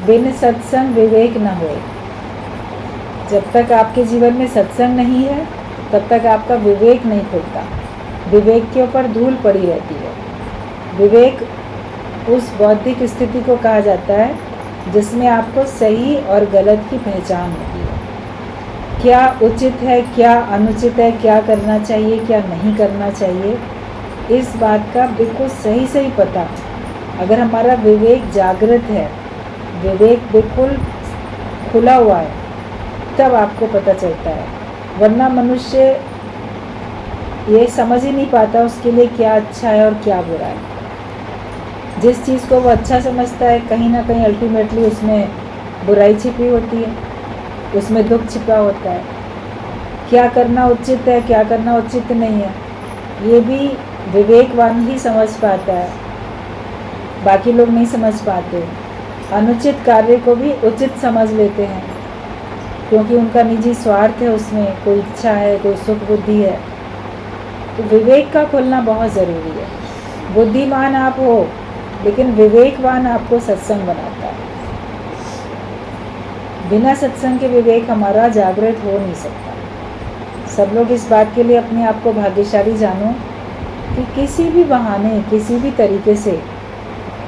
बिन सत्संग विवेक न होए। जब तक आपके जीवन में सत्संग नहीं है तब तक आपका विवेक नहीं खुलता। विवेक के ऊपर धूल पड़ी रहती है। विवेक उस बौद्धिक स्थिति को कहा जाता है जिसमें आपको सही और गलत की पहचान होती है। क्या उचित है, क्या अनुचित है, क्या करना चाहिए, क्या नहीं करना चाहिए, इस बात का बिल्कुल सही पता अगर हमारा विवेक जागृत है, विवेक बिल्कुल खुला हुआ है, तब आपको पता चलता है। वरना मनुष्य ये समझ ही नहीं पाता उसके लिए क्या अच्छा है और क्या बुरा है। जिस चीज़ को वो अच्छा समझता है कहीं ना कहीं अल्टीमेटली उसमें बुराई छिपी होती है, उसमें दुख छिपा होता है। क्या करना उचित है, क्या करना उचित नहीं है, ये भी विवेकवान ही समझ पाता है, बाकी लोग नहीं समझ पाते। अनुचित कार्य को भी उचित समझ लेते हैं क्योंकि उनका निजी स्वार्थ है, उसमें कोई इच्छा है, कोई सुख बुद्धि है। तो विवेक का खुलना बहुत ज़रूरी है। बुद्धिमान आप हो लेकिन विवेकवान आपको सत्संग बनाता है। बिना सत्संग के विवेक हमारा जागृत हो नहीं सकता। सब लोग इस बात के लिए अपने आप को भाग्यशाली जानो कि किसी भी बहाने, किसी भी तरीके से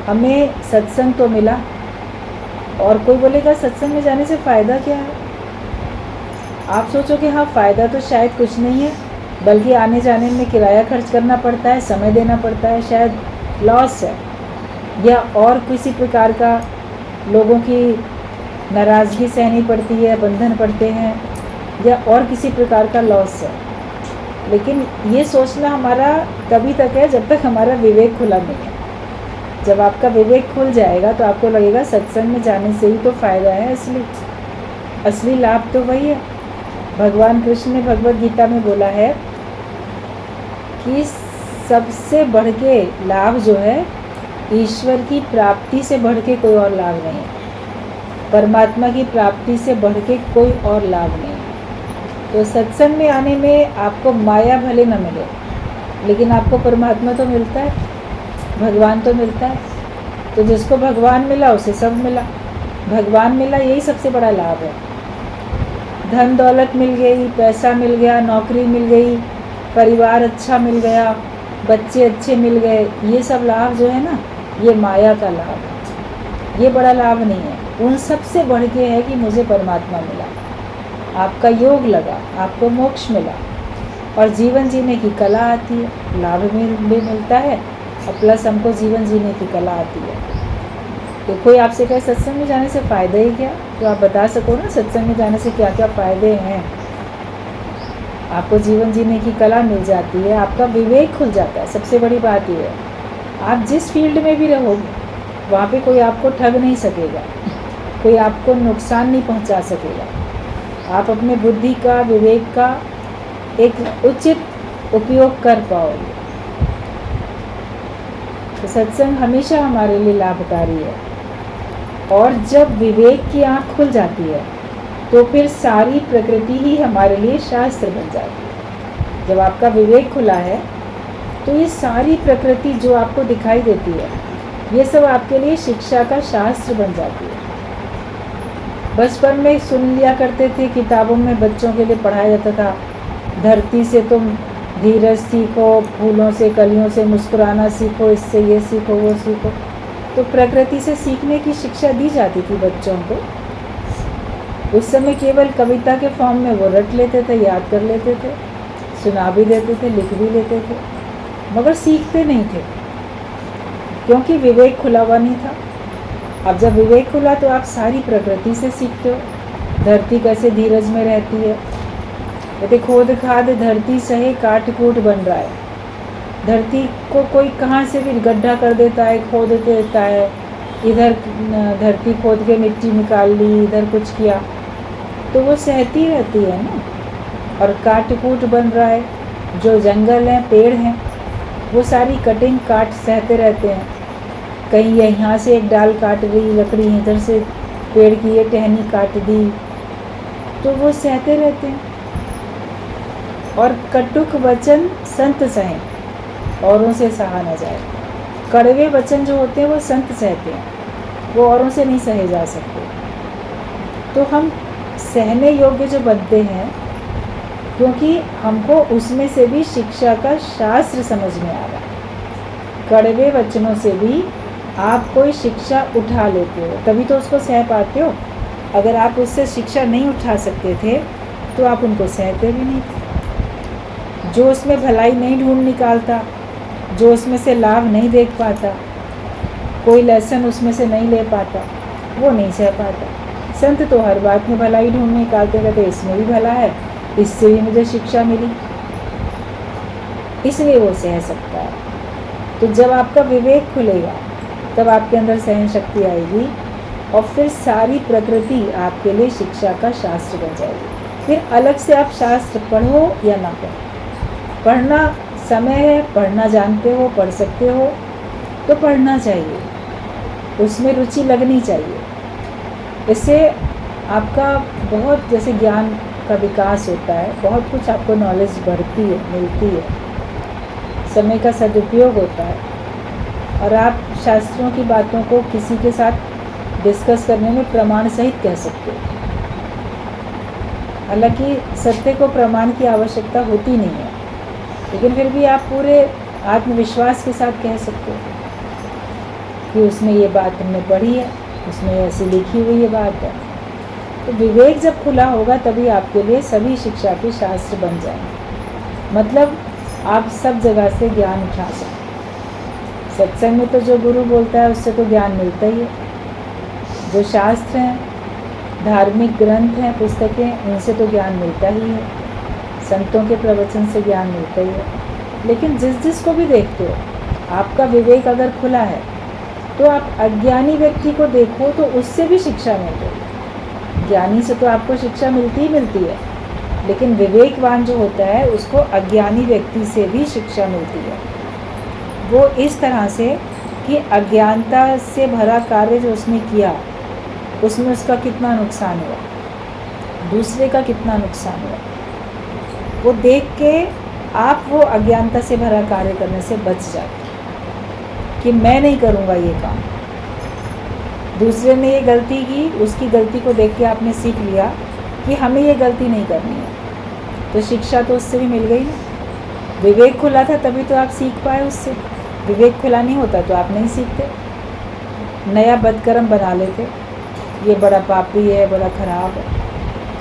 हमें सत्संग तो मिला। और कोई बोलेगा सत्संग में जाने से फ़ायदा क्या है? आप सोचोगे हाँ फ़ायदा तो शायद कुछ नहीं है, बल्कि आने जाने में किराया खर्च करना पड़ता है, समय देना पड़ता है, शायद लॉस है, या और किसी प्रकार का लोगों की नाराज़गी सहनी पड़ती है, बंधन पड़ते हैं, या और किसी प्रकार का लॉस है। लेकिन ये सोचना हमारा तभी तक है जब तक हमारा विवेक खुला नहीं है। जब आपका विवेक खुल जाएगा तो आपको लगेगा सत्संग में जाने से ही तो फ़ायदा है, असली लाभ तो वही है। भगवान कृष्ण ने भगवद गीता में बोला है कि सबसे बढ़ के लाभ जो है ईश्वर की प्राप्ति से बढ़ के कोई और लाभ नहीं है। परमात्मा की प्राप्ति से बढ़ के कोई और लाभ नहीं है। तो सत्संग में आने में आपको माया भले न मिले, लेकिन आपको परमात्मा तो मिलता है, भगवान तो मिलता है। तो जिसको भगवान मिला उसे सब मिला। भगवान मिला, यही सबसे बड़ा लाभ है। धन दौलत मिल गई, पैसा मिल गया, नौकरी मिल गई, परिवार अच्छा मिल गया, बच्चे अच्छे मिल गए, ये सब लाभ जो है ना, ये माया का लाभ है, ये बड़ा लाभ नहीं है। उन सब से बढ़ के है कि मुझे परमात्मा मिला, आपका योग लगा, आपको मोक्ष मिला, और जीवन जीने की कला आती है, लाभ भी मिलता है और प्लस हमको जीवन जीने की कला आती है। तो कोई आपसे कहे सत्संग में जाने से फ़ायदा ही क्या, तो आप बता सको ना सत्संग में जाने से क्या क्या फ़ायदे हैं। आपको जीवन जीने की कला मिल जाती है, आपका विवेक खुल जाता है। सबसे बड़ी बात ये है, आप जिस फील्ड में भी रहोगे वहाँ पे कोई आपको ठग नहीं सकेगा, कोई आपको नुकसान नहीं पहुँचा सकेगा। आप अपने बुद्धि का, विवेक का एक उचित उपयोग कर पाओगे। तो सत्संग हमेशा हमारे लिए लाभकारी है। और जब विवेक की आँख खुल जाती है तो फिर सारी प्रकृति ही हमारे लिए शास्त्र बन जाती है। जब आपका विवेक खुला है तो ये सारी प्रकृति जो आपको दिखाई देती है, ये सब आपके लिए शिक्षा का शास्त्र बन जाती है। बचपन में सुन लिया करते थे, किताबों में बच्चों के लिए पढ़ाया जाता था, धरती से तुम धीरज सीखो, फूलों से, कलियों से मुस्कुराना सीखो, इससे ये सीखो, वो सीखो। तो प्रकृति से सीखने की शिक्षा दी जाती थी बच्चों को। उस समय केवल कविता के फॉर्म में वो रट लेते थे, याद कर लेते थे, सुना भी देते थे, लिख भी लेते थे, मगर सीखते नहीं थे क्योंकि विवेक खुला हुआ नहीं था। अब जब विवेक खुला तो आप सारी प्रकृति से सीखते हो। धरती कैसे धीरज में रहती है, यदि खोद खाद धरती सहे काट कूट बन रहा है। धरती को कोई कहाँ से भी गड्ढा कर देता है, खोद देता है, इधर धरती खोद के मिट्टी निकाल ली, इधर कुछ किया, तो वो सहती रहती है ना। और काट कूट बन रहा है, जो जंगल हैं, पेड़ हैं, वो सारी कटिंग काट सहते रहते हैं। कहीं यहाँ से एक डाल काट गई लकड़ी, इधर से पेड़ की ये टहनी काट दी, तो वो सहते रहते हैं। और कटुक वचन संत सहें, औरों से सहा न जाए। कड़वे वचन जो होते हैं वो संत सहते हैं, वो औरों से नहीं सहे जा सकते। तो हम सहने योग्य जो बनते हैं, क्योंकि हमको उसमें से भी शिक्षा का शास्त्र समझ में आ रहा है। कड़वे वचनों से भी आप कोई शिक्षा उठा लेते हो, तभी तो उसको सह पाते हो। अगर आप उससे शिक्षा नहीं उठा सकते थे तो आप उनको सहते भी नहीं थे। जो उसमें भलाई नहीं ढूंढ निकालता, जो उसमें से लाभ नहीं देख पाता, कोई लेसन उसमें से नहीं ले पाता, वो नहीं सह पाता। संत तो हर बात में भलाई ढूंढ निकालते रहते, इसमें भी भला है, इससे भी मुझे शिक्षा मिली, इसलिए वो सह सकता है। तो जब आपका विवेक खुलेगा तब आपके अंदर सहन शक्ति आएगी, और फिर सारी प्रकृति आपके लिए शिक्षा का शास्त्र बन जाएगी। फिर अलग से आप शास्त्र पढ़ो या ना पढ़ो, पढ़ना समय है, पढ़ना जानते हो, पढ़ सकते हो तो पढ़ना चाहिए, उसमें रुचि लगनी चाहिए। इससे आपका बहुत जैसे ज्ञान का विकास होता है, बहुत कुछ आपको नॉलेज बढ़ती है, मिलती है, समय का सदुपयोग होता है, और आप शास्त्रों की बातों को किसी के साथ डिस्कस करने में प्रमाण सहित कह सकते हो। हालांकि सत्य को प्रमाण की आवश्यकता होती नहीं है, लेकिन फिर भी आप पूरे आत्मविश्वास के साथ कह सकते हो कि उसमें ये बात हमने पढ़ी है, उसमें ऐसी लिखी हुई ये बात है। तो विवेक जब खुला होगा तभी आपके लिए सभी शिक्षा के शास्त्र बन जाएंगे, मतलब आप सब जगह से ज्ञान उठा सकते। सत्संग में तो जो गुरु बोलता है उससे तो ज्ञान मिलता ही है, जो शास्त्र हैं, धार्मिक ग्रंथ हैं, पुस्तकें, उनसे तो ज्ञान मिलता ही है, संतों के प्रवचन से ज्ञान मिलता ही है। लेकिन जिसको भी देखते हो, आपका विवेक अगर खुला है तो आप अज्ञानी व्यक्ति को देखो तो उससे भी शिक्षा मिल रही। ज्ञानी से तो आपको शिक्षा मिलती ही मिलती है, लेकिन विवेकवान जो होता है उसको अज्ञानी व्यक्ति से भी शिक्षा मिलती है। वो इस तरह से कि अज्ञानता से भरा कार्य जो उसने किया, उसमें उसका कितना नुकसान हुआ, दूसरे का कितना नुकसान हुआ, वो देख के आप वो अज्ञानता से भरा कार्य करने से बच जाते कि मैं नहीं करूँगा ये काम। दूसरे ने ये गलती की, उसकी गलती को देख के आपने सीख लिया कि हमें ये गलती नहीं करनी है, तो शिक्षा तो उससे भी मिल गई ना। विवेक खुला था तभी तो आप सीख पाए उससे, विवेक खुला नहीं होता तो आप नहीं सीखते, नया बदकर्म बना लेते, ये बड़ा पापी है, बड़ा खराब है।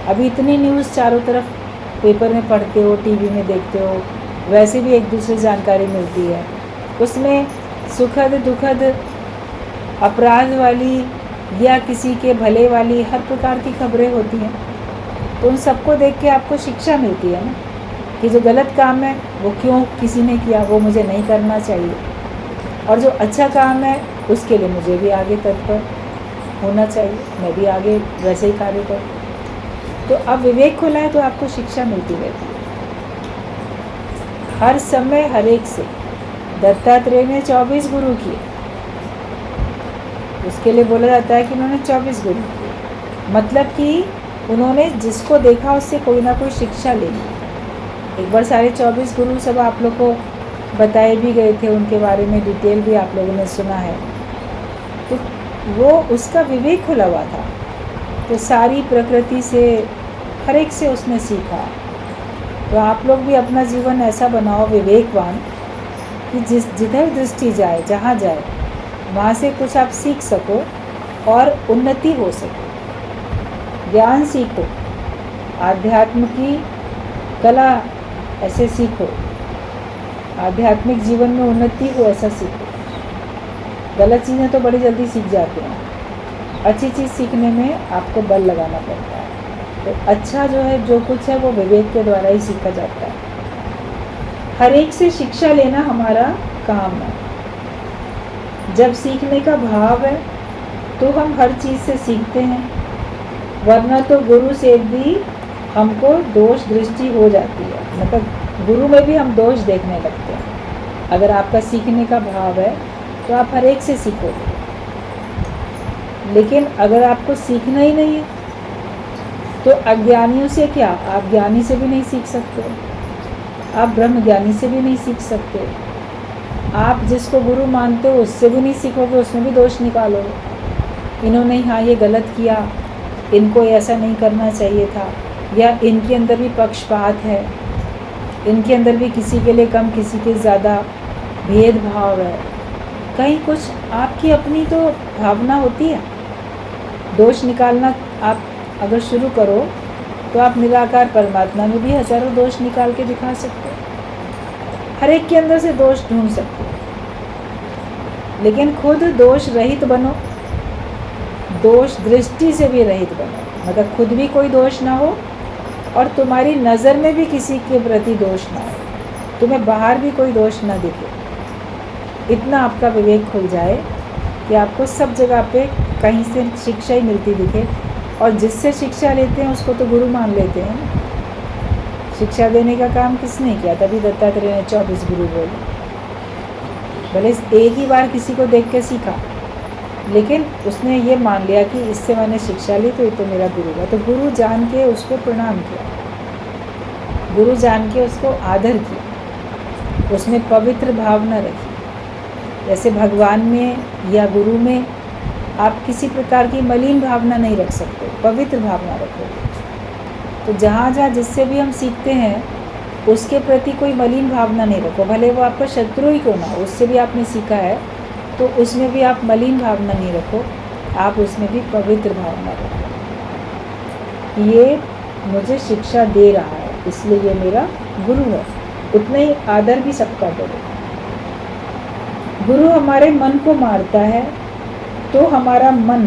अभी इतनी न्यूज़ चारों तरफ पेपर में पढ़ते हो, टीवी में देखते हो, वैसे भी एक दूसरे जानकारी मिलती है, उसमें सुखद दुखद, अपराध वाली या किसी के भले वाली, हर प्रकार की खबरें होती हैं। तो उन सबको देख के आपको शिक्षा मिलती है ना, कि जो गलत काम है वो क्यों किसी ने किया, वो मुझे नहीं करना चाहिए, और जो अच्छा काम है उसके लिए मुझे भी आगे तत्पर होना चाहिए, मैं भी आगे वैसे ही कार्य करूँ। तो अब विवेक खुला है तो आपको शिक्षा मिलती रहती है हर समय, हर एक से। दत्तात्रेय ने 24 गुरु किए, उसके लिए बोला जाता है कि उन्होंने 24 गुरु किए, मतलब कि उन्होंने जिसको देखा उससे कोई ना कोई शिक्षा ले ली। एक बार सारे 24 गुरु सब आप लोग को बताए भी गए थे, उनके बारे में डिटेल भी आप लोगों ने सुना है। तो वो उसका विवेक खुला हुआ था, तो सारी प्रकृति से, हर एक से उसने सीखा। तो आप लोग भी अपना जीवन ऐसा बनाओ विवेकवान कि जिधर दृष्टि जाए, जहाँ जाए, वहाँ से कुछ आप सीख सको और उन्नति हो सके। ज्ञान सीखो, आध्यात्म की कला ऐसे सीखो, आध्यात्मिक जीवन में उन्नति हो ऐसा सीखो। गलत चीज़ें तो बड़ी जल्दी सीख जाते हैं, अच्छी चीज़ सीखने में आपको बल लगाना पड़ता है। तो अच्छा जो है, जो कुछ है, वो विवेक के द्वारा ही सीखा जाता है। हर एक से शिक्षा लेना हमारा काम है। जब सीखने का भाव है तो हम हर चीज़ से सीखते हैं, वरना तो गुरु से भी हमको दोष दृष्टि हो जाती है, मतलब गुरु में भी हम दोष देखने लगते हैं। अगर आपका सीखने का भाव है तो आप हर एक से सीखोगे, लेकिन अगर आपको सीखना ही नहीं है तो अज्ञानियों से क्या, आप ज्ञानी से भी नहीं सीख सकते, आप ब्रह्म ज्ञानी से भी नहीं सीख सकते, आप जिसको गुरु मानते हो उससे भी नहीं सीखोगे, उसमें भी दोष निकालोगे। इन्होंने यहाँ ये गलत किया, इनको ऐसा नहीं करना चाहिए था, या इनके अंदर भी पक्षपात है, इनके अंदर भी किसी के लिए कम किसी के ज़्यादा भेदभाव है। कहीं कुछ आपकी अपनी तो भावना होती है। दोष निकालना आप अगर शुरू करो तो आप निराकार परमात्मा में भी हजारों दोष निकाल के दिखा सकते हो। हर एक के अंदर से दोष ढूंढ सकते हो, लेकिन खुद दोष रहित बनो, दोष दृष्टि से भी रहित बनो। मतलब खुद भी कोई दोष ना हो और तुम्हारी नज़र में भी किसी के प्रति दोष ना हो, तुम्हें बाहर भी कोई दोष ना दिखे। इतना आपका विवेक खुल जाए कि आपको सब जगह पे कहीं से शिक्षा ही मिलती दिखे, और जिससे शिक्षा लेते हैं उसको तो गुरु मान लेते हैं। शिक्षा देने का काम किसने किया? तभी दत्तात्रेय ने 24 गुरु बोले। भले एक ही बार किसी को देख के सीखा, लेकिन उसने ये मान लिया कि इससे मैंने शिक्षा ली तो ये तो मेरा गुरु है। तो गुरु जान के उसको प्रणाम किया, गुरु जान के उसको आदर किया, उसमें पवित्र भावना रखी। जैसे भगवान में या गुरु में आप किसी प्रकार की मलिन भावना नहीं रख सकते, पवित्र भावना रखोगे। तो जहाँ जहाँ जिससे भी हम सीखते हैं उसके प्रति कोई मलिन भावना नहीं रखो, भले वो आपका शत्रु ही क्यों ना हो, उससे भी आपने सीखा है तो उसमें भी आप मलिन भावना नहीं रखो, आप उसमें भी पवित्र भावना रखो। ये मुझे शिक्षा दे रहा है इसलिए ये मेरा गुरु है, उतना ही आदर भी सबका करो। गुरु हमारे मन को मारता है तो हमारा मन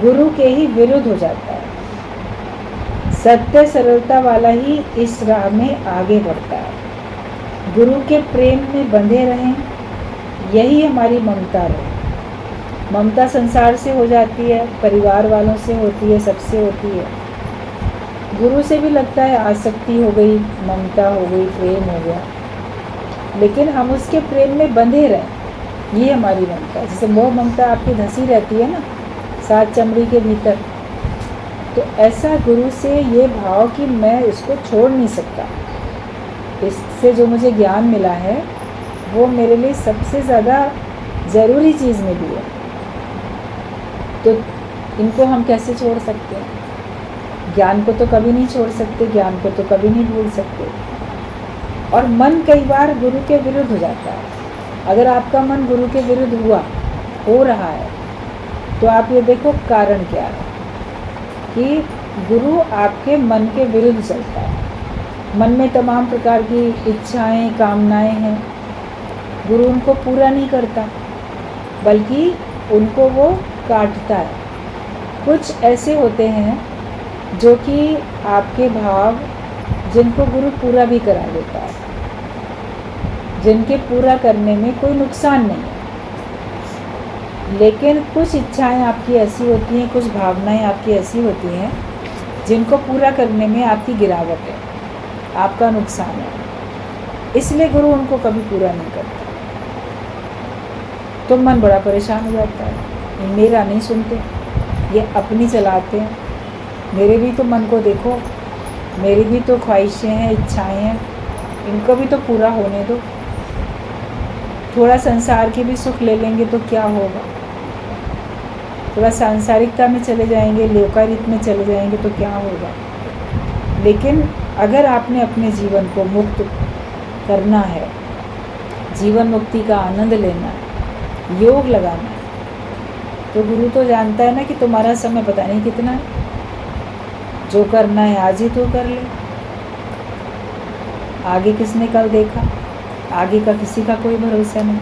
गुरु के ही विरुद्ध हो जाता है। सत्य सरलता वाला ही इस राह में आगे बढ़ता है। गुरु के प्रेम में बंधे रहें, यही हमारी ममता रहे। ममता संसार से हो जाती है, परिवार वालों से होती है, सबसे होती है। गुरु से भी लगता है आसक्ति हो गई, ममता हो गई, प्रेम हो गया, लेकिन हम उसके प्रेम में बंधे रहें, ये हमारी ममता। जैसे मोह ममता आपकी धंसी रहती है ना सात चमड़ी के भीतर, तो ऐसा गुरु से ये भाव कि मैं इसको छोड़ नहीं सकता, इससे जो मुझे ज्ञान मिला है वो मेरे लिए सबसे ज़्यादा ज़रूरी चीज़ मिली है, तो इनको हम कैसे छोड़ सकते हैं? ज्ञान को तो कभी नहीं छोड़ सकते, ज्ञान को तो कभी नहीं भूल सकते। और मन कई बार गुरु के विरुद्ध हो जाता है। अगर आपका मन गुरु के विरुद्ध हो रहा है तो आप ये देखो कारण क्या है कि गुरु आपके मन के विरुद्ध चलता है। मन में तमाम प्रकार की इच्छाएं, कामनाएं हैं, गुरु उनको पूरा नहीं करता बल्कि उनको वो काटता है। कुछ ऐसे होते हैं जो कि आपके भाव जिनको गुरु पूरा भी करा देता है, जिनके पूरा करने में कोई नुकसान नहीं है। लेकिन कुछ इच्छाएं आपकी ऐसी होती हैं, कुछ भावनाएं आपकी ऐसी होती हैं जिनको पूरा करने में आपकी गिरावट है, आपका नुकसान है, इसलिए गुरु उनको कभी पूरा नहीं करता। तो मन बड़ा परेशान हो जाता है, मेरा नहीं सुनते, ये अपनी चलाते हैं, मेरे भी तो मन को देखो, मेरी भी तो ख्वाहिशें हैं, इच्छाएं हैं, इनको भी तो पूरा होने दो। थोड़ा संसार के भी सुख ले लेंगे तो क्या होगा, थोड़ा सांसारिकता में चले जाएंगे, लोकारित में चले जाएंगे तो क्या होगा। लेकिन अगर आपने अपने जीवन को मुक्त करना है, जीवन मुक्ति का आनंद लेना है, योग लगाना है, तो गुरु तो जानता है ना कि तुम्हारा समय पता नहीं कितना है, जो करना है आज ही तो कर ले, आगे किसने कल देखा, आगे का किसी का कोई भरोसा नहीं।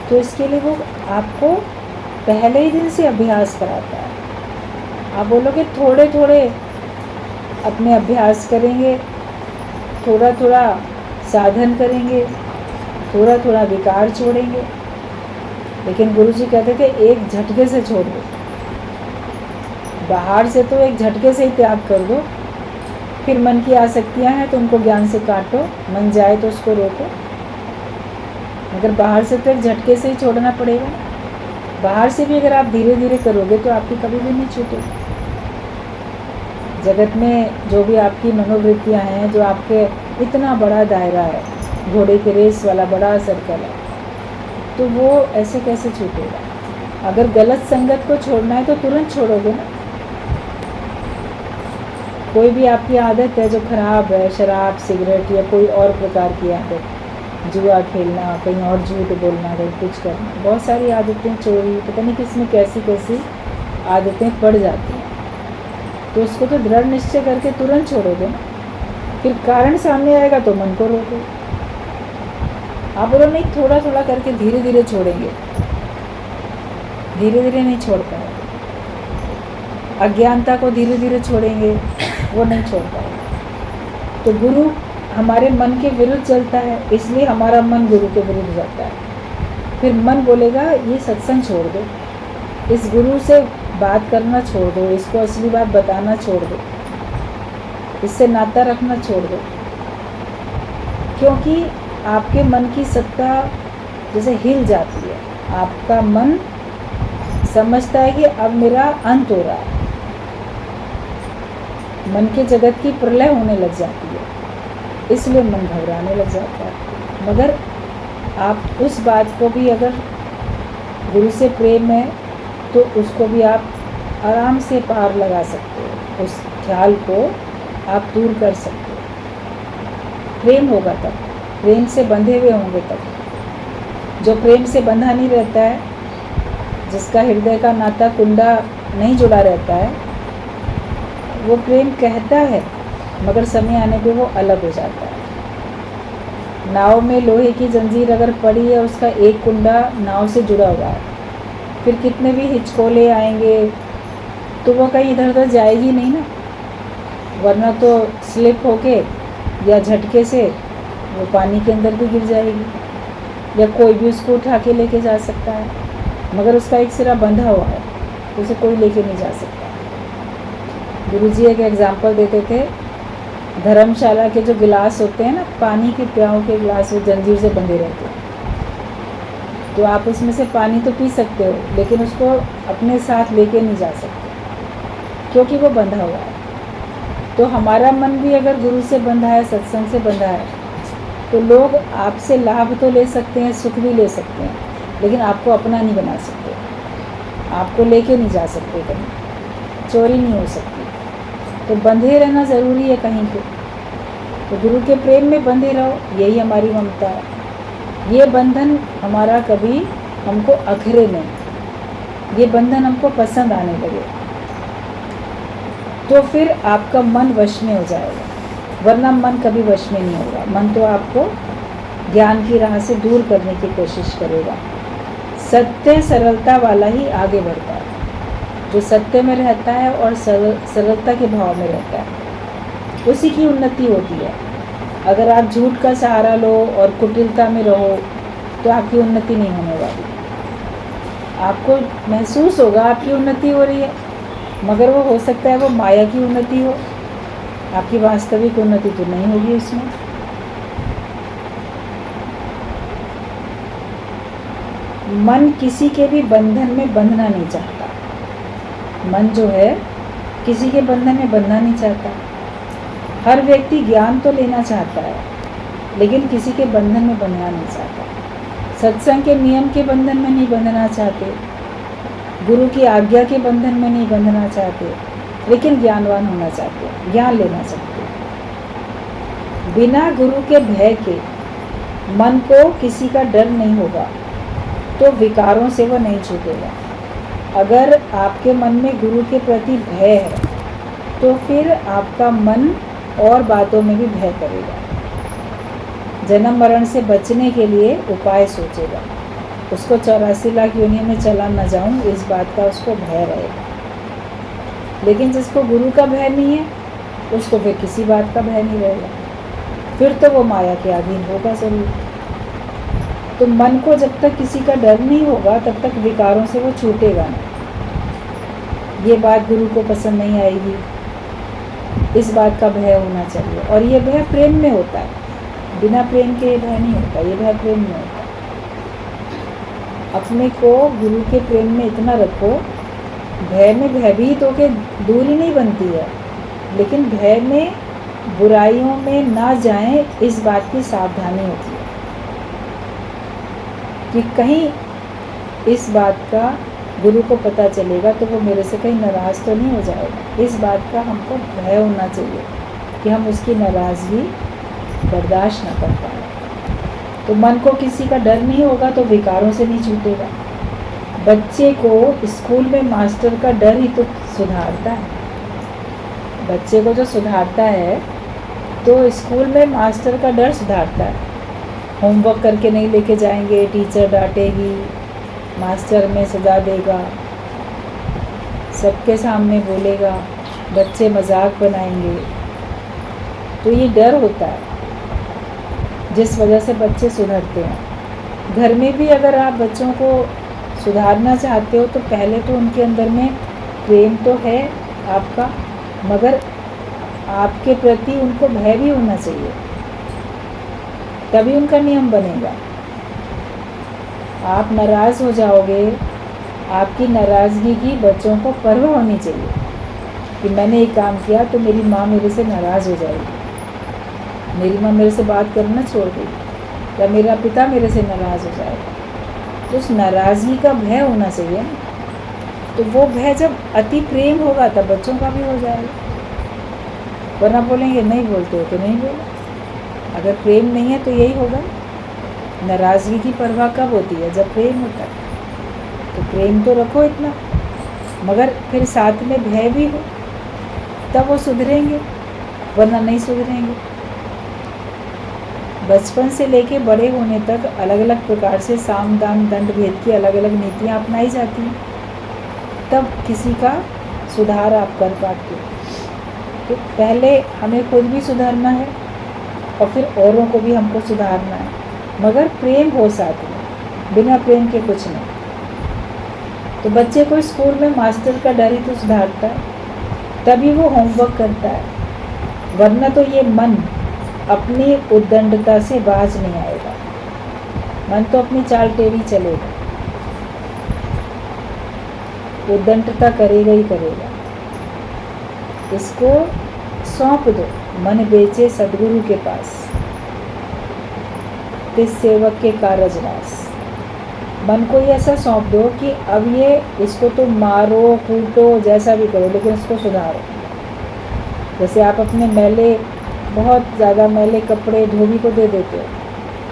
तो इसके लिए वो आपको पहले ही दिन से अभ्यास कराता है। आप बोलोगे थोड़े थोड़े अपने अभ्यास करेंगे, थोड़ा थोड़ा साधन करेंगे, थोड़ा थोड़ा विकार छोड़ेंगे, लेकिन गुरु जी कहते थे एक झटके से छोड़ दो। बाहर से तो एक झटके से ही त्याग कर दो, फिर मन की आसक्तियां हैं तो उनको ज्ञान से काटो, मन जाए तो उसको रोको, मगर बाहर से तो एक झटके से ही छोड़ना पड़ेगा। बाहर से भी अगर आप धीरे धीरे करोगे तो आपकी कभी भी नहीं छूटेगी। जगत में जो भी आपकी मनोवृत्तियां हैं, जो आपके इतना बड़ा दायरा है, घोड़े के रेस वाला बड़ा सर्कल है, तो वो ऐसे कैसे छूटेगा। अगर गलत संगत को छोड़ना है तो तुरंत छोड़ोगे ना। कोई भी आपकी आदत है जो खराब है, शराब, सिगरेट या कोई और प्रकार की आदत, जुआ खेलना, कहीं और झूठ बोलना, कहीं कुछ करना, बहुत सारी आदतें, चोरी, पता नहीं किसमें कैसी कैसी आदतें पड़ जाती हैं, तो उसको तो दृढ़ निश्चय करके तुरंत छोड़ोगे ना। फिर कारण सामने आएगा तो मन को रोको। आप बोलो नहीं, थोड़ा थोड़ा करके धीरे धीरे छोड़ेंगे, धीरे धीरे नहीं छोड़ पाएंगे। अज्ञानता को धीरे धीरे छोड़ेंगे, वो नहीं छोड़ पाएंगे। तो गुरु हमारे मन के विरुद्ध चलता है, इसलिए हमारा मन गुरु के विरुद्ध जाता है। फिर मन बोलेगा ये सत्संग छोड़ दो, इस गुरु से बात करना छोड़ दो, इसको असली बात बताना छोड़ दो, इससे नाता रखना छोड़ दो, क्योंकि आपके मन की सत्ता जैसे हिल जाती है। आपका मन समझता है कि अब मेरा अंत हो रहा है, मन के जगत की प्रलय होने लग जाती है, इसलिए मन घबराने लग जाता है। मगर आप उस बात को भी, अगर गुरु से प्रेम है तो उसको भी आप आराम से पार लगा सकते हो, उस ख्याल को आप दूर कर सकते हो। प्रेम होगा तब, प्रेम से बंधे हुए होंगे तब। जो प्रेम से बंधा नहीं रहता है, जिसका हृदय का नाता कुंडा नहीं जुड़ा रहता है, वो प्रेम कहता है मगर समय आने पे वो अलग हो जाता है। नाव में लोहे की जंजीर अगर पड़ी है, उसका एक कुंडा नाव से जुड़ा हुआ है, फिर कितने भी हिचकोले आएंगे तो वो कहीं इधर उधर जाएगी नहीं ना, वरना तो स्लिप होके या झटके से वो पानी के अंदर भी गिर जाएगी, या कोई भी उसको उठा के लेके जा सकता है, मगर उसका एक सिरा बंधा हुआ है तो उसे कोई लेके नहीं जा सकता। गुरुजी एक एग्जाम्पल देते थे, धर्मशाला के जो गिलास होते हैं ना, पानी के प्याऊ के गिलास, वो जंजीर से बंधे रहते हैं, तो आप उसमें से पानी तो पी सकते हो, लेकिन उसको अपने साथ लेके नहीं जा सकते क्योंकि वो बंधा हुआ है। तो हमारा मन भी अगर गुरु से बंधा है, सत्संग से बंधा है, तो लोग आपसे लाभ तो ले सकते हैं, सुख भी ले सकते हैं, लेकिन आपको अपना नहीं बना सकते, आपको लेके नहीं जा सकते, कहीं चोरी नहीं हो सकती। तो बंधे रहना ज़रूरी है कहीं पे, तो गुरु के प्रेम में बंधे रहो, यही हमारी ममता है। ये बंधन हमारा कभी हमको अखरे नहीं, ये बंधन हमको पसंद आने लगे तो फिर आपका मन वश में हो जाएगा, वरना मन कभी वश में नहीं होगा। मन तो आपको ज्ञान की राह से दूर करने की कोशिश करेगा। सत्य सरलता वाला ही आगे बढ़ता है, जो सत्य में रहता है और सरलता के भाव में रहता है, उसी की उन्नति होती है। अगर आप झूठ का सहारा लो और कुटिलता में रहो तो आपकी उन्नति नहीं होने वाली। आपको महसूस होगा आपकी उन्नति हो रही है, मगर वो हो सकता है वो माया की उन्नति हो, आपकी वास्तविक उन्नति तो नहीं होगी उसमें। मन किसी के भी बंधन में बंधना नहीं चाहता। मन जो है किसी के बंधन में बंधना नहीं चाहता। हर व्यक्ति ज्ञान तो लेना चाहता है, लेकिन किसी के बंधन में बंधना नहीं चाहता। सत्संग के नियम के बंधन में नहीं बंधना चाहते, गुरु की आज्ञा के बंधन में नहीं बंधना चाहते, लेकिन ज्ञानवान होना चाहते, ज्ञान लेना चाहते। बिना गुरु के भय के मन को किसी का डर नहीं होगा तो विकारों से वो नहीं छूटेगा। अगर आपके मन में गुरु के प्रति भय है तो फिर आपका मन और बातों में भी भय करेगा, जन्म मरण से बचने के लिए उपाय सोचेगा। उसको 84 लाख योनियों में चला न जाऊं, इस बात का उसको भय रहेगा। लेकिन जिसको गुरु का भय नहीं है, उसको फिर किसी बात का भय नहीं रहेगा, फिर तो वो माया के अधीन होगा ज़रूर। तो मन को जब तक किसी का डर नहीं होगा तब तक विकारों से वो छूटेगा नहीं। ये बात गुरु को पसंद नहीं आएगी, इस बात का भय होना चाहिए। और ये भय प्रेम में होता है, बिना प्रेम के ये भय नहीं होता, ये भय प्रेम में होता है। अपने को गुरु के प्रेम में इतना रखो, भय में भयभीत होके दूरी नहीं बनती है, लेकिन भय में बुराइयों में ना जाएं, इस बात की सावधानी होती है कि कहीं इस बात का गुरु को पता चलेगा तो वो मेरे से कहीं नाराज़ तो नहीं हो जाएगा। इस बात का हमको भय होना चाहिए कि हम उसकी नाराज़गी बर्दाश्त ना कर पाए। तो मन को किसी का डर नहीं होगा तो विकारों से नहीं छूटेगा। बच्चे को स्कूल में मास्टर का डर ही तो सुधारता है। बच्चे को जो सुधारता है तो स्कूल में मास्टर का डर सुधारता है। होमवर्क करके नहीं लेके जाएंगे, टीचर डांटेगी, मास्टर में सजा देगा, सबके सामने बोलेगा, बच्चे मजाक बनाएंगे। तो ये डर होता है जिस वजह से बच्चे सुधरते हैं। घर में भी अगर आप बच्चों को सुधारना चाहते हो तो पहले तो उनके अंदर में प्रेम तो है आपका, मगर आपके प्रति उनको भय भी होना चाहिए, तभी उनका नियम बनेगा। आप नाराज़ हो जाओगे, आपकी नाराज़गी की बच्चों को परवाह होनी चाहिए कि मैंने एक काम किया तो मेरी माँ मेरे से नाराज़ हो जाएगी, मेरी माँ मेरे से बात करना छोड़ देगी, या मेरा पिता मेरे से नाराज़ हो जाएगा। तो उस नाराज़गी का भय होना चाहिए ना। तो वो भय जब अति प्रेम होगा तब बच्चों का भी हो जाएगा। वरना बोलेंगे नहीं बोलते हो तो नहीं बोलो। अगर प्रेम नहीं है तो यही होगा। नाराज़गी की परवाह कब होती है? जब प्रेम होता है। तो प्रेम तो रखो इतना, मगर फिर साथ में भय भी हो, तब वो सुधरेंगे, वरना नहीं सुधरेंगे। बचपन से लेके बड़े होने तक अलग अलग प्रकार से साम दान दंड भेद की अलग अलग नीतियाँ अपनाई जाती हैं, तब किसी का सुधार आप कर पाते हो। तो पहले हमें खुद भी सुधारना है और फिर औरों को भी हमको सुधारना है, मगर प्रेम हो साथ में, बिना प्रेम के कुछ नहीं। तो बच्चे को स्कूल में मास्टर का डर ही तो सुधारता है, तभी वो होमवर्क करता है, वरना तो ये मन अपनी उद्दंडता से बाज नहीं आएगा। मन तो अपनी चाल टेढ़ी चलेगा, उद्दंडता करेगा ही करेगा। इसको सौंप दो, मन बेचे सदगुरु के पास, तिस सेवक के कारज नास। मन को ये ऐसा सौंप दो कि अब ये इसको तो मारो कूटो जैसा भी करो, लेकिन इसको सुधारो। जैसे आप अपने मैले, बहुत ज़्यादा मैले कपड़े धोबी को दे देते हो,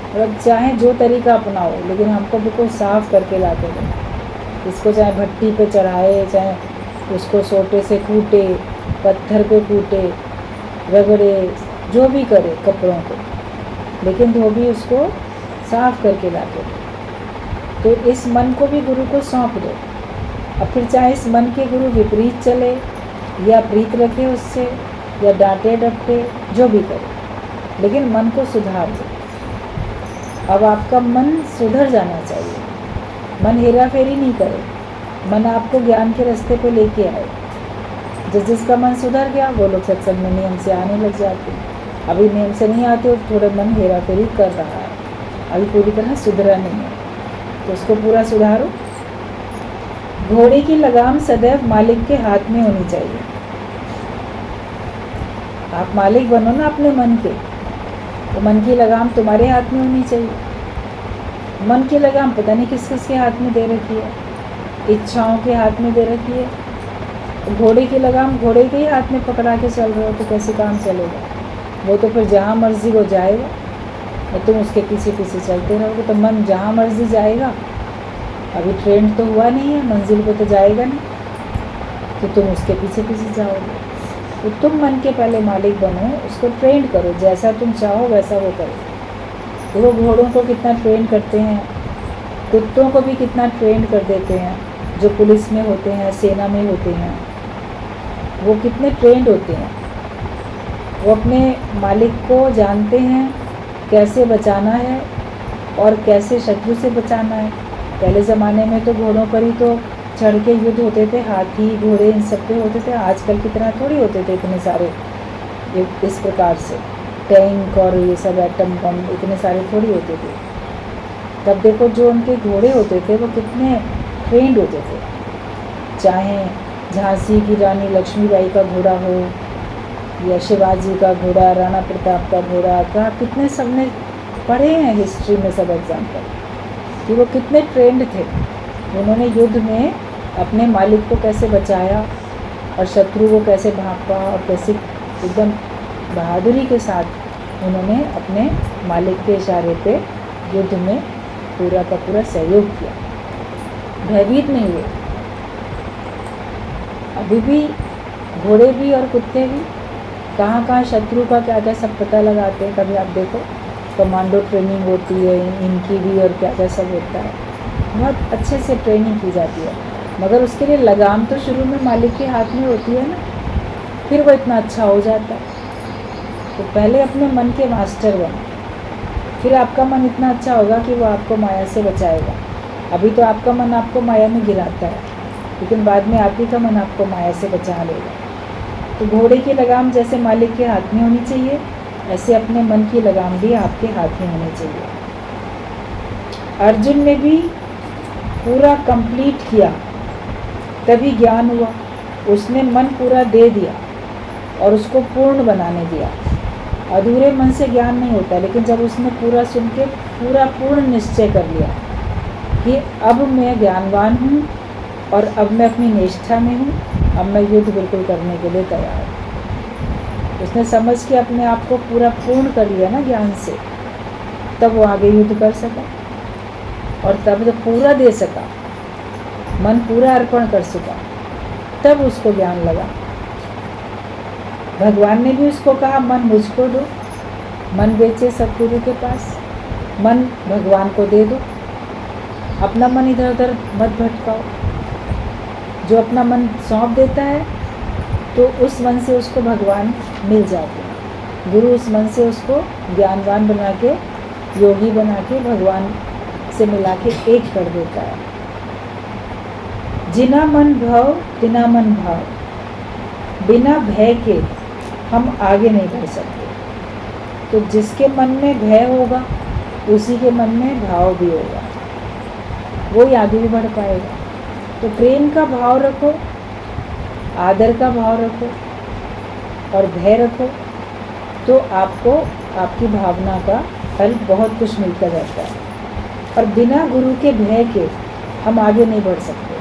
मतलब चाहे जो तरीका अपनाओ, लेकिन हमको बिल्कुल साफ़ करके लाते दो। इसको चाहे भट्टी पे चढ़ाए, चाहे उसको सोटे से कूटे, पत्थर पे कूटे, रगड़े, जो भी करे कपड़ों को, लेकिन धोबी उसको साफ़ करके लाते दो। तो इस मन को भी गुरु को सौंप दो। अब फिर चाहे इस मन के गुरु विपरीत चले या प्रीत रखे उससे, या डांटे डपटे, जो भी करे, लेकिन मन को सुधार दो। अब आपका मन सुधर जाना चाहिए। मन हेरा फेरी नहीं करे, मन आपको ज्ञान के रास्ते पे लेके आए। जिसका मन सुधर गया वो लोग सत्संग में नियम से आने लग जाते हैं। अभी नियम से नहीं आते, थोड़ा मन हेरा फेरी कर रहा है, अभी पूरी तरह सुधरा नहीं है, तो उसको पूरा सुधारो। घोड़े की लगाम सदैव मालिक के हाथ में होनी चाहिए। आप मालिक बनो ना अपने मन के, तो मन की लगाम तुम्हारे हाथ में होनी चाहिए। मन की लगाम पता नहीं किस किस के हाथ में दे रखी है, इच्छाओं के हाथ में दे रखी है। तो घोड़े की लगाम घोड़े के ही हाथ में पकड़ा के चल रहे हो तो कैसे काम चलेगा? वो तो फिर जहाँ मर्जी वो जाएगा और तुम उसके पीछे पीछे चलते रहोगे। तो मन जहाँ मर्जी जाएगा, अभी ट्रेंड तो हुआ नहीं है, मंजिल को तो जाएगा नहीं, तो तुम उसके पीछे पीछे जाओगे। तो तुम मन के पहले मालिक बनो, उसको ट्रेंड करो, जैसा तुम चाहो वैसा वो करो। तो वो घोड़ों को कितना ट्रेन करते हैं, कुत्तों को भी कितना ट्रेंड कर देते हैं, जो पुलिस में होते हैं, सेना में होते हैं, वो कितने ट्रेंड होते हैं। वो अपने मालिक को जानते हैं कैसे बचाना है और कैसे शत्रु से बचाना है। पहले ज़माने में तो घोड़ों पर ही तो चढ़ के युद्ध होते थे, हाथी घोड़े इन सब पे होते थे। आजकल की तरह थोड़ी होते थे इतने सारे, इस प्रकार से टैंक और ये सब एटम बम इतने सारे थोड़ी होते थे। तब देखो जो उनके घोड़े होते थे वो कितने ट्रेंड होते थे। चाहे झांसी की रानी लक्ष्मीबाई का घोड़ा हो या शिवाजी का घोड़ा, राणा प्रताप का घोड़ा, कहाँ कितने सबने पढ़े हैं हिस्ट्री में सब एग्जाम्पल कि वो कितने ट्रेंड थे। उन्होंने युद्ध में अपने मालिक को कैसे बचाया और शत्रु को कैसे भांपा और कैसे एकदम बहादुरी के साथ उन्होंने अपने मालिक के इशारे पे युद्ध में पूरा का पूरा सहयोग किया, भयभीत नहीं हुए। अभी भी घोड़े भी और कुत्ते भी कहाँ कहाँ शत्रु का क्या क्या सब पता लगाते हैं। कभी आप देखो कमांडो ट्रेनिंग होती है इनकी भी, और क्या क्या सब होता है, बहुत अच्छे से ट्रेनिंग की जाती है। मगर उसके लिए लगाम तो शुरू में मालिक के हाथ में होती है ना, फिर वो इतना अच्छा हो जाता है। तो पहले अपने मन के मास्टर बनो, फिर आपका मन इतना अच्छा होगा कि वो आपको माया से बचाएगा। अभी तो आपका मन आपको माया में गिराता है, लेकिन बाद में आप ही का मन आपको माया से बचा लेगा। तो घोड़े की लगाम जैसे मालिक के हाथ में होनी चाहिए, ऐसे अपने मन की लगाम भी आपके हाथ में होनी चाहिए। अर्जुन ने भी पूरा कंप्लीट किया तभी ज्ञान हुआ। उसने मन पूरा दे दिया और उसको पूर्ण बनाने दिया। अधूरे मन से ज्ञान नहीं होता, लेकिन जब उसने पूरा सुन के पूरा पूर्ण निश्चय कर लिया कि अब मैं ज्ञानवान हूँ और अब मैं अपनी निष्ठा में हूँ, अब मैं युद्ध बिल्कुल करने के लिए तैयार हूँ। उसने समझ के अपने आप को पूरा पूर्ण कर लिया ना ज्ञान से, तब वो आगे युद्ध कर सका और तब जब पूरा दे सका, मन पूरा अर्पण कर सका, तब उसको ज्ञान लगा। भगवान ने भी उसको कहा मन मुझको दो, मन बेचे सतगुरु के पास, मन भगवान को दे दो, अपना मन इधर उधर मत भटकाओ। जो अपना मन सौंप देता है तो उस मन से उसको भगवान मिल जाते हैं। गुरु उस मन से उसको ज्ञानवान बना के, योगी बना के भगवान से मिला के एक कर देता है। जिना मन भव तिना मन भाव, बिना भय के हम आगे नहीं बढ़ सकते। तो जिसके मन में भय होगा उसी के मन में भाव भी होगा, वो ही आगे भी बढ़ पाएगा। तो प्रेम का भाव रखो, आदर का भाव रखो और भय रखो, तो आपको आपकी भावना का फल बहुत कुछ मिलता रहता है। और बिना गुरु के भय के हम आगे नहीं बढ़ सकते।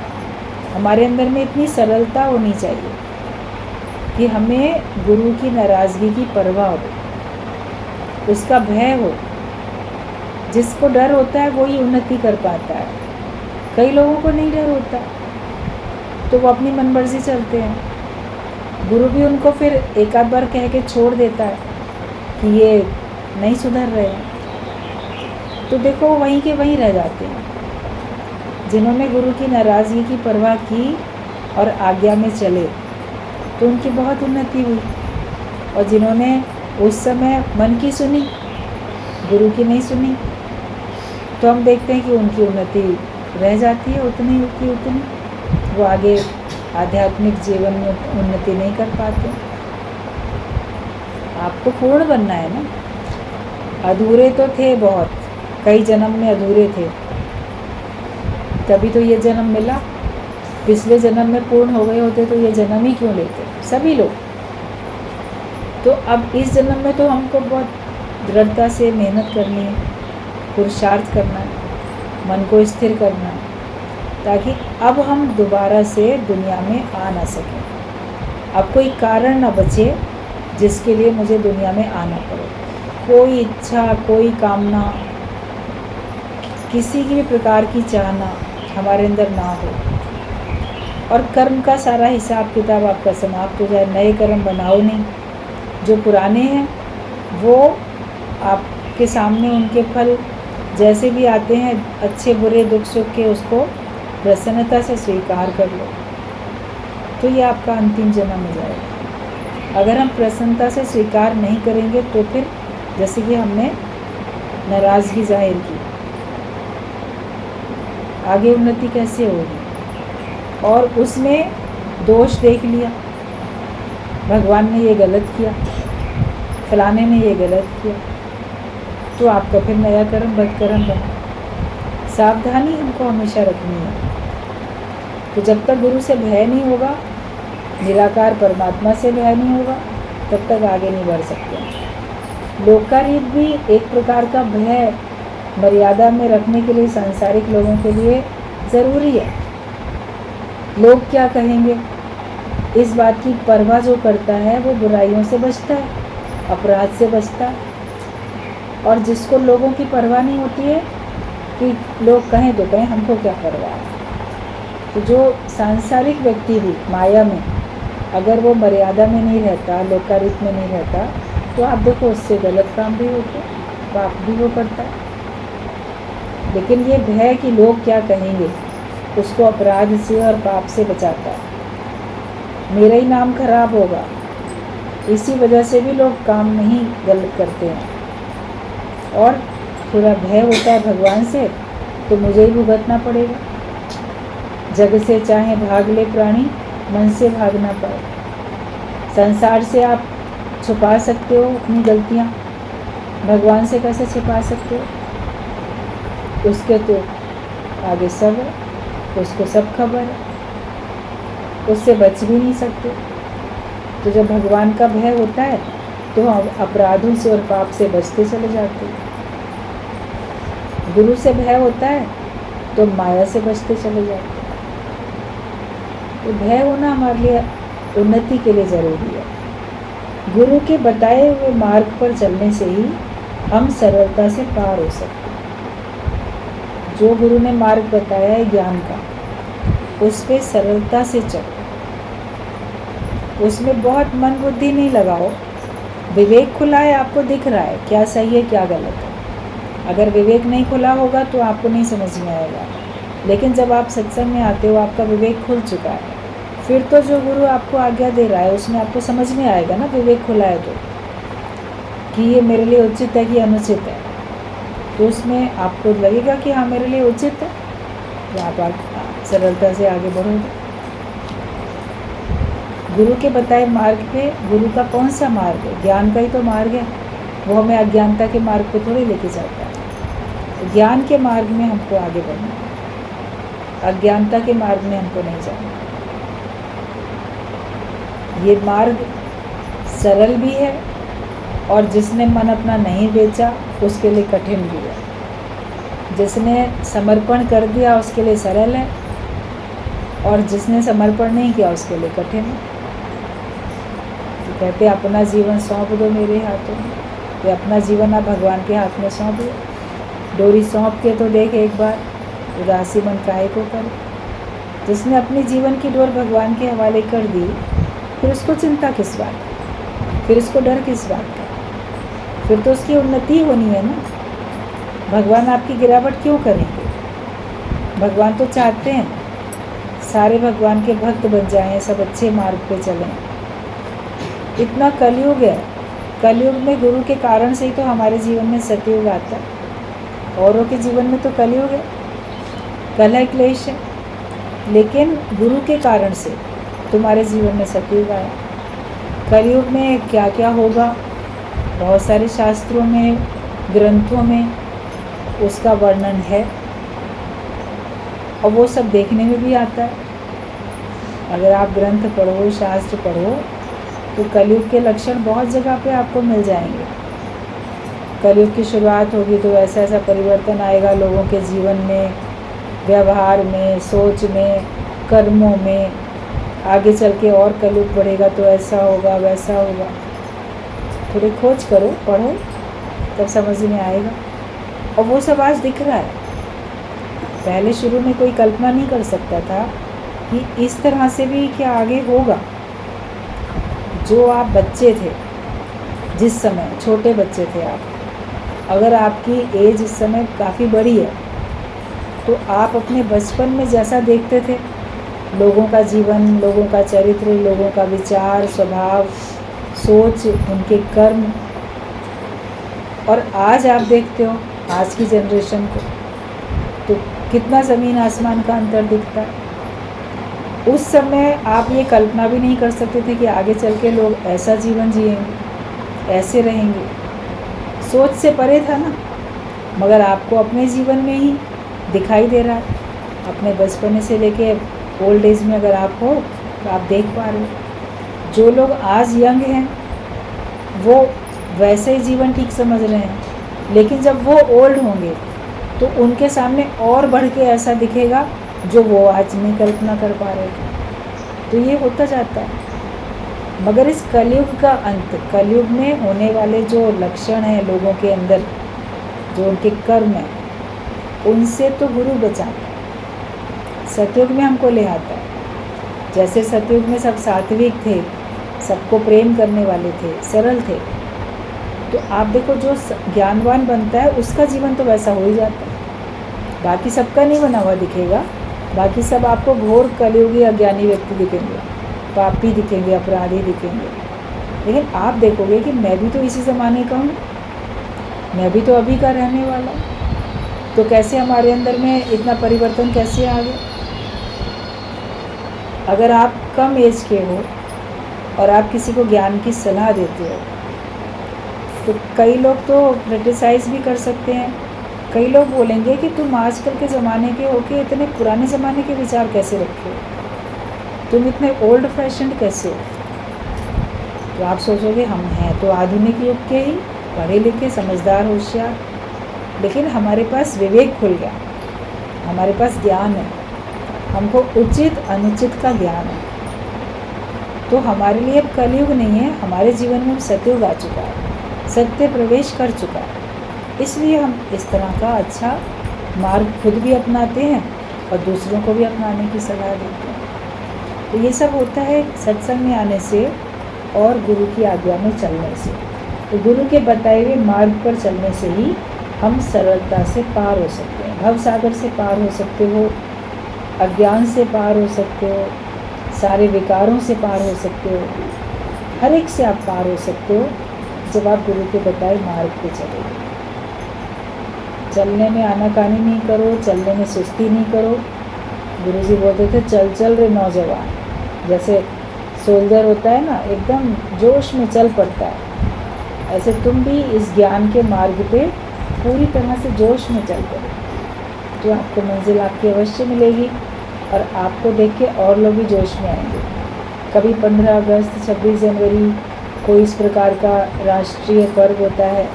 हमारे अंदर में इतनी सरलता होनी चाहिए कि हमें गुरु की नाराज़गी की परवाह हो, उसका भय हो। जिसको डर होता है वही उन्नति कर पाता है। कई लोगों को नहीं डर होता तो वो अपनी मनमर्जी चलते हैं। गुरु भी उनको फिर एक आध बार कह के छोड़ देता है कि ये नहीं सुधर रहे हैं, तो देखो वहीं के वहीं रह जाते हैं। जिन्होंने गुरु की नाराज़गी की परवाह की और आज्ञा में चले तो उनकी बहुत उन्नति हुई, और जिन्होंने उस समय मन की सुनी, गुरु की नहीं सुनी, तो हम देखते हैं कि उनकी उन्नति रह जाती है उतनी की उतनी। वो आगे आध्यात्मिक जीवन में उन्नति नहीं कर पाते। आपको पूर्ण बनना है ना। अधूरे तो थे बहुत, कई जन्म में अधूरे थे, तभी तो ये जन्म मिला। पिछले जन्म में पूर्ण हो गए होते तो ये जन्म ही क्यों लेते सभी लोग। तो अब इस जन्म में तो हमको बहुत दृढ़ता से मेहनत करनी है, पुरुषार्थ करना है, मन को स्थिर करना है, ताकि अब हम दोबारा से दुनिया में आ ना सकें। अब कोई कारण ना बचे जिसके लिए मुझे दुनिया में आना पड़े। कोई इच्छा, कोई कामना, किसी की भी प्रकार की चाहना हमारे अंदर ना हो, और कर्म का सारा हिसाब किताब आपका समाप्त हो जाए। नए कर्म बनाओ नहीं, जो पुराने हैं वो आपके सामने उनके फल जैसे भी आते हैं, अच्छे बुरे दुख सुख के, उसको प्रसन्नता से स्वीकार कर लो, तो ये आपका अंतिम जन्म हो जाएगा। अगर हम प्रसन्नता से स्वीकार नहीं करेंगे तो फिर जैसे कि हमने नाराज़गी जाहिर की, आगे उन्नति कैसे होगी। और उसमें दोष देख लिया, भगवान ने ये गलत किया, फलाने ने ये गलत किया, तो आपका फिर नया कर्म बदकर्म बना। सावधानी हमको हमेशा रखनी है। तो जब तक गुरु से भय नहीं होगा, निराकार परमात्मा से भय नहीं होगा, तब तक आगे नहीं बढ़ सकते। लोकारीत भी एक प्रकार का भय मर्यादा में रखने के लिए सांसारिक लोगों के लिए ज़रूरी है, लोग क्या कहेंगे, इस बात की परवाह जो करता है वो बुराइयों से बचता है, अपराध से बचता है। और जिसको लोगों की परवाह नहीं होती है कि लोग कहें तो कहें, हमको क्या परवाह है। तो जो सांसारिक व्यक्ति भी माया में, अगर वो मर्यादा में नहीं रहता, लोकारित में नहीं रहता, तो आप देखो उससे गलत काम भी होते, पाप भी वो करता है। लेकिन ये भय कि लोग क्या कहेंगे उसको अपराध से और पाप से बचाता है। मेरा ही नाम खराब होगा, इसी वजह से भी लोग काम नहीं गलत करते हैं। और थोड़ा भय होता है भगवान से, तो मुझे ही भुगतना पड़ेगा। जग से चाहे भाग ले प्राणी, मन से भागना पड़े। संसार से आप छुपा सकते हो अपनी गलतियाँ, भगवान से कैसे छुपा सकते हो? उसके तो आगे सब है, उसको सब खबर है, उससे बच भी नहीं सकते। तो जब भगवान का भय होता है तो हम अपराधों से और पाप से बचते चले जाते हैं। गुरु से भय होता है तो माया से बचते चले जाते हैं। तो भय होना हमारे लिए उन्नति के लिए ज़रूरी है। गुरु के बताए हुए मार्ग पर चलने से ही हम सरलता से पार हो सकते हैं। जो गुरु ने मार्ग बताया है ज्ञान का, उस पे सरलता से चलो, उसमें बहुत मन बुद्धि नहीं लगाओ। विवेक खुला है, आपको दिख रहा है क्या सही है क्या गलत है। अगर विवेक नहीं खुला होगा तो आपको नहीं समझ में आएगा। लेकिन जब आप सत्संग में आते हो, आपका विवेक खुल चुका है, फिर तो जो गुरु आपको आज्ञा दे रहा है उसमें आपको समझ में आएगा ना, विवेक खुला है तो, कि ये मेरे लिए उचित है कि अनुचित है। तो उसमें आपको लगेगा कि हाँ मेरे लिए उचित है, तो आप सरलता से आगे बढ़ोगे। गुरु के बताए मार्ग पे, गुरु का कौन सा मार्ग है? ज्ञान का ही तो मार्ग है। वो हमें अज्ञानता के मार्ग पे थोड़ी लेके जाता है। तो ज्ञान के मार्ग में हमको आगे बढ़ना है, अज्ञानता के मार्ग में हमको नहीं जाना। ये मार्ग सरल भी है, और जिसने मन अपना नहीं बेचा उसके लिए कठिन भी है। जिसने समर्पण कर दिया उसके लिए सरल है, और जिसने समर्पण नहीं किया उसके लिए कठिन है। तो कहते अपना जीवन सौंप दो मेरे हाथों में, तो अपना जीवन आप भगवान के हाथ में सौंप दो। डोरी सौंप के तो देख एक बार, उदासी मन काहे को करे। जिसने अपने जीवन की डोर भगवान के हवाले कर दी, फिर उसको चिंता किस बात की, फिर उसको डर किस बात का? फिर तो उसकी उन्नति होनी है ना। भगवान आपकी गिरावट क्यों करेंगे? भगवान तो चाहते हैं सारे भगवान के भक्त बन जाएं, सब अच्छे मार्ग पे चलें। इतना कलयुग है, कलयुग में गुरु के कारण से ही तो हमारे जीवन में सतयुग आता है। औरों के जीवन में तो कलयुग है, कलह क्लेश है, लेकिन गुरु के कारण से तुम्हारे जीवन में सतयुग आया। कलयुग में क्या क्या होगा, बहुत सारे शास्त्रों में, ग्रंथों में उसका वर्णन है, और वो सब देखने में भी आता है। अगर आप ग्रंथ पढ़ो, शास्त्र पढ़ो, तो कलयुग के लक्षण बहुत जगह पे आपको मिल जाएंगे। कलयुग की शुरुआत होगी तो ऐसा ऐसा परिवर्तन आएगा लोगों के जीवन में, व्यवहार में, सोच में, कर्मों में। आगे चल के और कलयुग बढ़ेगा तो ऐसा होगा वैसा होगा। थोड़ी खोज करो, पढ़ो, तब समझ में आएगा। और वो सब आज दिख रहा है। पहले शुरू में कोई कल्पना नहीं कर सकता था कि इस तरह से भी क्या आगे होगा। जो आप बच्चे थे, जिस समय छोटे बच्चे थे आप, अगर आपकी एज इस समय काफ़ी बड़ी है, तो आप अपने बचपन में जैसा देखते थे लोगों का जीवन, लोगों का चरित्र, लोगों का विचार, स्वभाव, सोच, उनके कर्म, और आज आप देखते हो आज की जनरेशन को, तो कितना ज़मीन आसमान का अंतर दिखता है। उस समय आप ये कल्पना भी नहीं कर सकते थे कि आगे चल के लोग ऐसा जीवन जिएंगे, ऐसे रहेंगे। सोच से परे था ना, मगर आपको अपने जीवन में ही दिखाई दे रहा है। अपने बचपन से लेके ओल्ड एज में अगर आप हो तो आप देख पा रहे हो। जो लोग आज यंग हैं वो वैसे ही जीवन ठीक समझ रहे हैं, लेकिन जब वो ओल्ड होंगे तो उनके सामने और बढ़ के ऐसा दिखेगा जो वो आज नहीं कल्पना कर पा रहे थे। तो ये होता जाता है। मगर इस कलयुग का अंत, कलयुग में होने वाले जो लक्षण हैं लोगों के अंदर, जो उनके कर्म हैं, उनसे तो गुरु बचाता है। सतयुग में हमको ले आता है। जैसे सतयुग में सब सात्विक थे, सबको प्रेम करने वाले थे, सरल थे, तो आप देखो जो ज्ञानवान बनता है उसका जीवन तो वैसा हो ही जाता है। बाकी सबका नहीं बना हुआ दिखेगा, बाकी सब आपको घोर कलयुगी अज्ञानी व्यक्ति दिखेंगे, पापी दिखेंगे, अपराधी दिखेंगे। लेकिन आप देखोगे कि मैं भी तो इसी ज़माने का हूँ, मैं भी तो अभी का रहने वाला हूँ। तो कैसे हमारे अंदर में इतना परिवर्तन कैसे आ गया? अगर आप कम एज के हो और आप किसी को ज्ञान की सलाह देते हो, तो कई लोग तो क्रिटिसाइज़ भी कर सकते हैं। कई लोग बोलेंगे कि तुम आजकल के ज़माने के होके इतने पुराने ज़माने के विचार कैसे रखे हो, तुम इतने ओल्ड फैशन्ड कैसे हो। तो आप सोचोगे हम हैं तो आधुनिक युग के ही, पढ़े लिखे, समझदार, होशियार, लेकिन हमारे पास विवेक खुल गया, हमारे पास ज्ञान है, हमको उचित अनुचित का ज्ञान है। तो हमारे लिए अब कलयुग नहीं है, हमारे जीवन में सतयुग आ चुका है, सत्य प्रवेश कर चुका है। इसलिए हम इस तरह का अच्छा मार्ग खुद भी अपनाते हैं और दूसरों को भी अपनाने की सलाह देते हैं। तो ये सब होता है सत्संग में आने से और गुरु की आज्ञा में चलने से। तो गुरु के बताए हुए मार्ग पर चलने से ही हम सरलता से पार हो सकते हैं। भव सागर से पार हो सकते हो, अज्ञान से पार हो सकते हो, सारे विकारों से पार हो सकते हो, हर एक से आप पार हो सकते हो जब आप गुरु के बताए मार्ग पे चलोगे। चलने में आनाकानी नहीं करो, चलने में सुस्ती नहीं करो। गुरुजी बोलते थे चल चल रे नौजवान, जैसे सोल्जर होता है ना, एकदम जोश में चल पड़ता है, ऐसे तुम भी इस ज्ञान के मार्ग पे पूरी तरह से जोश में चल पड़ो, तो आपको मंजिल आपकी अवश्य मिलेगी और आपको देख के और लोग भी जोश में आएंगे। कभी 15 अगस्त, 26 जनवरी, कोई इस प्रकार का राष्ट्रीय पर्व होता है,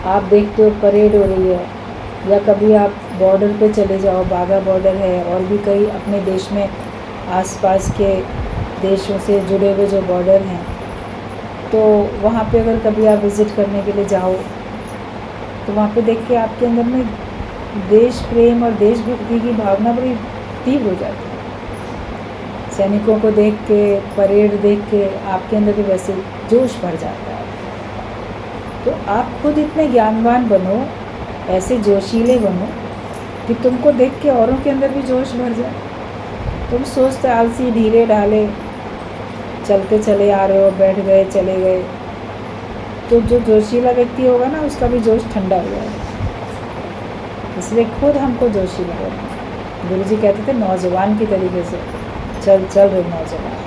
आप देखते हो परेड हो रही है, या कभी आप बॉर्डर पे चले जाओ, बाघा बॉर्डर है, और भी कई अपने देश में आसपास के देशों से जुड़े हुए जो बॉर्डर हैं, तो वहाँ पे अगर कभी आप विज़िट करने के लिए जाओ, तो वहाँ पे देख के आपके अंदर में देश प्रेम और देशभक्ति की भावना बड़ी तीव्र हो जाती है। सैनिकों को देख के, परेड देख के आपके अंदर भी वैसे जोश भर जाता है। तो आप खुद इतने ज्ञानवान बनो, ऐसे जोशीले बनो कि तुमको देख के औरों के अंदर भी जोश भर जाए। तुम सोचते आलसी, ढीले ढाले चलते चले आ रहे हो, बैठ गए, चले गए, तो जो जोशीला व्यक्ति होगा ना, उसका भी जोश ठंडा हो जाएगा। इसलिए खुद हमको जोशीला होना। गुरुजी कहते थे नौजवान की तरीके से चल चल रे नौजवान,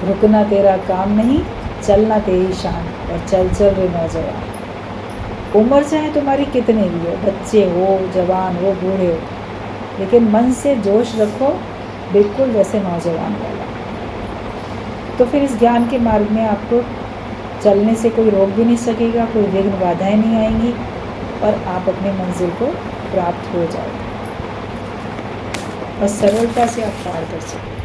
रुकना तेरा काम नहीं, चलना तेरी शान, और चल चल रे नौजवान। उम्र चाहे तुम्हारी कितनी भी हो, बच्चे हो, जवान हो, बूढ़े हो, लेकिन मन से जोश रखो बिल्कुल जैसे नौजवान वाला। तो फिर इस ज्ञान के मार्ग में आपको चलने से कोई रोक भी नहीं सकेगा, कोई विघ्न बाधाएं नहीं आएंगी, और आप अपनी मंजिल को प्राप्त हो जाओगे और सरलता से आप पार कर सकेंगे।